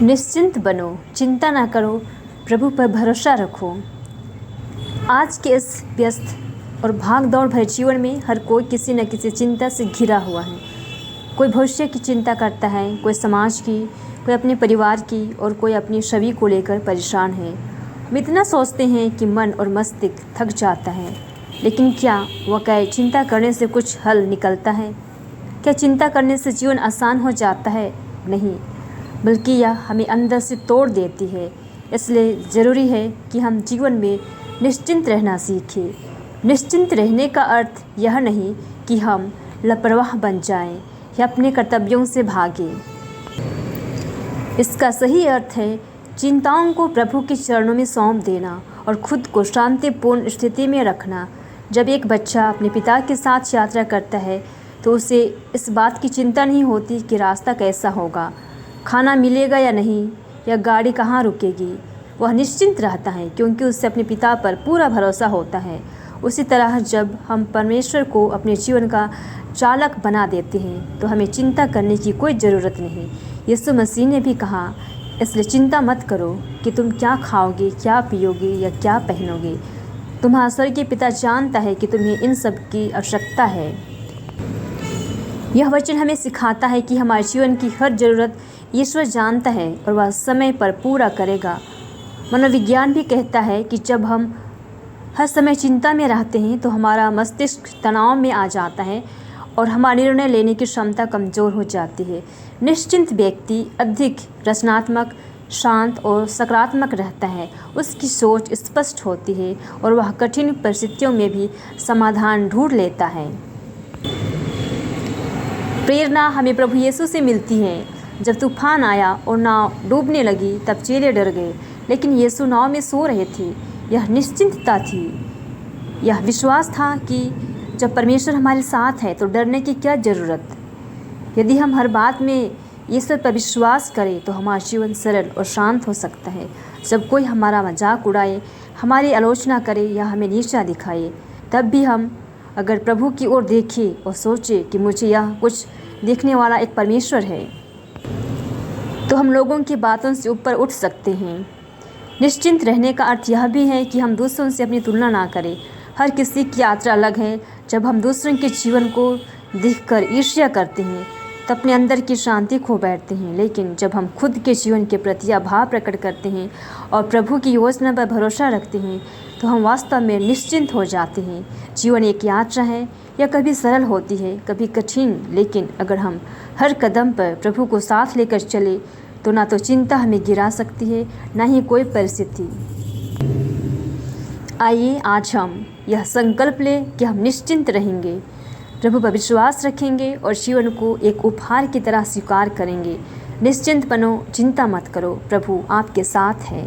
निश्चिंत बनो, चिंता ना करो, प्रभु पर भरोसा रखो। आज के इस व्यस्त और भाग दौड़ भरे जीवन में हर कोई किसी न किसी चिंता से घिरा हुआ है। कोई भविष्य की चिंता करता है, कोई समाज की, कोई अपने परिवार की और कोई अपनी छवि को लेकर परेशान है। हम इतना सोचते हैं कि मन और मस्तिष्क थक जाता है, लेकिन क्या वाकई चिंता करने से कुछ हल निकलता है? क्या चिंता करने से जीवन आसान हो जाता है? नहीं, बल्कि यह हमें अंदर से तोड़ देती है। इसलिए ज़रूरी है कि हम जीवन में निश्चिंत रहना सीखें। निश्चिंत रहने का अर्थ यह नहीं कि हम लापरवाह बन जाएं या अपने कर्तव्यों से भागें। इसका सही अर्थ है चिंताओं को प्रभु के चरणों में सौंप देना और खुद को शांतिपूर्ण स्थिति में रखना। जब एक बच्चा अपने पिता के साथ यात्रा करता है तो उसे इस बात की चिंता नहीं होती कि रास्ता कैसा होगा, खाना मिलेगा या नहीं, या गाड़ी कहाँ रुकेगी। वह निश्चिंत रहता है क्योंकि उससे अपने पिता पर पूरा भरोसा होता है। उसी तरह जब हम परमेश्वर को अपने जीवन का चालक बना देते हैं तो हमें चिंता करने की कोई ज़रूरत नहीं। यीशु मसीह ने भी कहा, इसलिए चिंता मत करो कि तुम क्या खाओगे, क्या पियोगे या क्या पहनोगे। तुम्हारा स्वर्गीय पिता जानता है कि तुम्हें इन सब की आवश्यकता है। यह वचन हमें सिखाता है कि हमारे जीवन की हर ज़रूरत ईश्वर जानता है और वह समय पर पूरा करेगा। मनोविज्ञान भी कहता है कि जब हम हर समय चिंता में रहते हैं तो हमारा मस्तिष्क तनाव में आ जाता है और हमारी निर्णय लेने की क्षमता कमज़ोर हो जाती है। निश्चिंत व्यक्ति अधिक रचनात्मक, शांत और सकारात्मक रहता है। उसकी सोच स्पष्ट होती है और वह कठिन परिस्थितियों में भी समाधान ढूंढ लेता है। प्रेरणा हमें प्रभु यीशु से मिलती है। जब तूफान आया और नाव डूबने लगी तब चेले डर गए, लेकिन यीशु नाव में सो रहे थे। यह निश्चिंतता थी, यह विश्वास था कि जब परमेश्वर हमारे साथ है तो डरने की क्या ज़रूरत। यदि हम हर बात में ईश्वर पर विश्वास करें तो हमारा जीवन सरल और शांत हो सकता है। जब कोई हमारा मजाक उड़ाए, हमारी आलोचना करे या हमें नीचा दिखाए, तब भी हम अगर प्रभु की ओर देखें और सोचें कि मुझे यह कुछ देखने वाला एक परमेश्वर है, तो हम लोगों की बातों से ऊपर उठ सकते हैं। निश्चिंत रहने का अर्थ यह भी है कि हम दूसरों से अपनी तुलना ना करें। हर किसी की यात्रा अलग है। जब हम दूसरों के जीवन को देखकर ईर्ष्या करते हैं तो अपने अंदर की शांति खो बैठते हैं, लेकिन जब हम खुद के जीवन के प्रति आभार प्रकट करते हैं और प्रभु की योजना पर भरोसा रखते हैं तो हम वास्तव में निश्चिंत हो जाते हैं। जीवन एक यात्रा है, यह कभी सरल होती है, कभी कठिन, लेकिन अगर हम हर कदम पर प्रभु को साथ लेकर चले तो ना तो चिंता हमें गिरा सकती है, ना ही कोई परिस्थिति। आइए आज हम यह संकल्प लें कि हम निश्चिंत रहेंगे, प्रभु पर विश्वास रखेंगे और जीवन को एक उपहार की तरह स्वीकार करेंगे। निश्चिंत बनो, चिंता मत करो, प्रभु आपके साथ है।